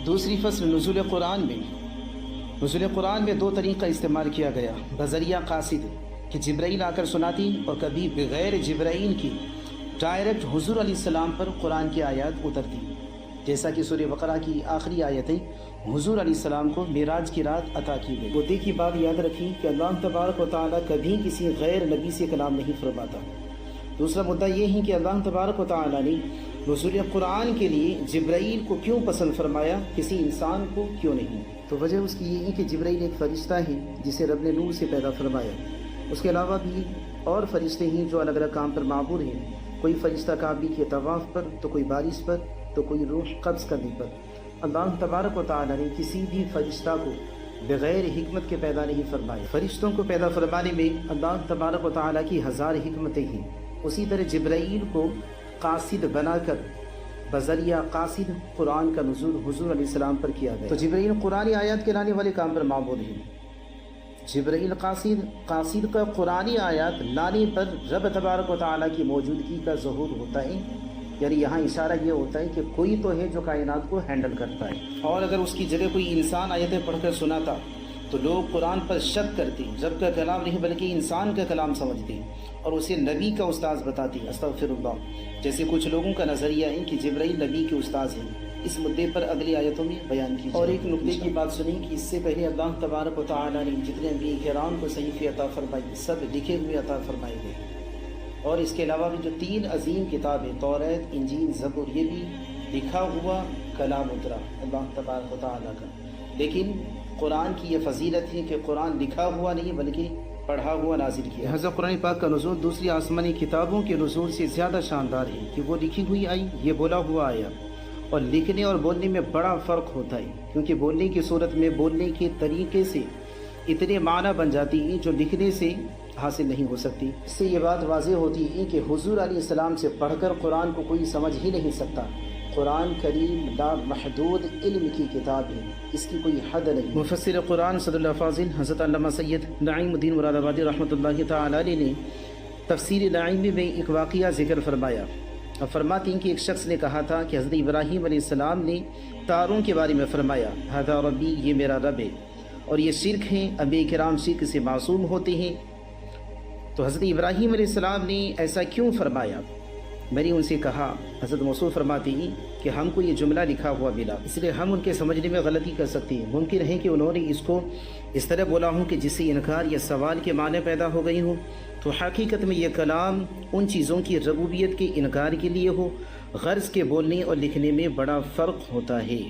دوسری فصل نزول قرآن میں نزول قرآن میں دو طریقہ استعمال کیا گیا، بذریعہ قاصد کہ جبرائیل آ کر سناتی، اور کبھی بغیر جبرائیل کی ڈائریکٹ حضور علیہ السلام پر قرآن کی آیات اترتی، جیسا کہ سورہ بقرہ کی آخری آیتیں حضور علیہ السلام کو معراج کی رات عطا کی گئی۔ مدعے کی بات یاد رکھی کہ اللہ تبارک و تعالیٰ کبھی کسی غیر نبی سے کلام نہیں فرماتا۔ دوسرا مدعا یہ ہے کہ اللہ تبارک و تعالیٰ نے نزول قرآن کے لیے جبرائیل کو کیوں پسند فرمایا، کسی انسان کو کیوں نہیں؟ تو وجہ اس کی یہ ہے کہ جبرائیل ایک فرشتہ ہے جسے رب نے نور سے پیدا فرمایا۔ اس کے علاوہ بھی اور فرشتے ہیں جو الگ الگ کام پر معمور ہیں، کوئی فرشتہ کعبے کے طواف پر، تو کوئی بارش پر، تو کوئی روح قبض کرنے پر۔ اللہ تبارک و تعالیٰ نے کسی بھی فرشتہ کو بغیر حکمت کے پیدا نہیں فرمایا۔ فرشتوں کو پیدا فرمانے میں اللہ تبارک و تعالیٰ کی ہزار حکمتیں ہیں۔ اسی طرح جبرائیل کو قاصد بنا کر بذریعہ قاصد قرآن کا نزول حضور علیہ السلام پر کیا گیا۔ تو جبرائیل قرآنی آیات کے لانے والے کام پر معمول ہیں۔ جبرائیل قاصد کا قرآنی آیات لانے پر رب تبارک و تعالیٰ کی موجودگی کا ظہور ہوتا ہے، یعنی یہاں اشارہ یہ ہوتا ہے کہ کوئی تو ہے جو کائنات کو ہینڈل کرتا ہے۔ اور اگر اس کی جگہ کوئی انسان آیتیں پڑھ کر سناتا تو لوگ قرآن پر شک کرتے، رب کا کلام نہیں بلکہ انسان کا کلام سمجھتے اور اسے نبی کا استاذ بتاتے۔ استغفر اللہ، جیسے کچھ لوگوں کا نظریہ ہے کہ جبرائیل نبی کے استاذ ہیں۔ اس مدعے پر اگلی آیتوں میں بیان کی۔ اور ایک نقطے کی بات سنیں کہ اس سے پہلے اللہ تبارک و تعالیٰ نے جتنے انبیاء کرام کو صحیفے عطا فرمائے سب لکھے ہوئے عطا فرمائے گئے، اور اس کے علاوہ بھی جو تین عظیم کتابیں توریت، انجیل، زبور، یہ بھی لکھا ہوا کلام اترا اللہ تبارک و تعالیٰ کا۔ لیکن قرآن کی یہ فضیلت ہے کہ قرآن لکھا ہوا نہیں بلکہ پڑھا ہوا نازل کیا۔ لہذا قرآن پاک کا نزول دوسری آسمانی کتابوں کے نزول سے زیادہ شاندار ہے کہ وہ لکھی ہوئی آئی، یہ بولا ہوا آیا، اور لکھنے اور بولنے میں بڑا فرق ہوتا ہے، کیونکہ بولنے کی صورت میں بولنے کے طریقے سے اتنے معنی بن جاتی ہیں جو لکھنے سے حاصل نہیں ہو سکتی۔ اس سے یہ بات واضح ہوتی ہے کہ حضور علیہ السلام سے پڑھ کر قرآن کو کوئی سمجھ ہی نہیں سکتا۔ قرآن کریم لا محدود علم کی کتاب ہے، اس کی کوئی حد نہیں۔ مفسر قرآن صدر اللہ فاضل حضرت علامہ سید نعیم الدین مراد آبادی رحمۃ اللہ تعالی علیہ نے تفسیر نعیمی میں ایک واقعہ ذکر فرمایا، اور فرماتے ہیں کہ ایک شخص نے کہا تھا کہ حضرت ابراہیم علیہ السلام نے تاروں کے بارے میں فرمایا، ھذا ربی، یہ میرا رب ہے، اور یہ شرک ہیں، انبیاء کرام شرک سے معصوم ہوتے ہیں۔ تو حضرت ابراہیم علیہ السلام نے ایسا کیوں فرمایا؟ میں نے ان سے کہا، حضرت موصوف فرماتے ہیں کہ ہم کو یہ جملہ لکھا ہوا ملا، اس لیے ہم ان کے سمجھنے میں غلطی کر سکتے ہیں۔ ممکن ہے کہ انہوں نے اس کو اس طرح بولا ہوں کہ جس سے انکار یا سوال کے معنی پیدا ہو گئی ہوں، تو حقیقت میں یہ کلام ان چیزوں کی ربوبیت کے انکار کے لیے ہو۔ غرض کے بولنے اور لکھنے میں بڑا فرق ہوتا ہے۔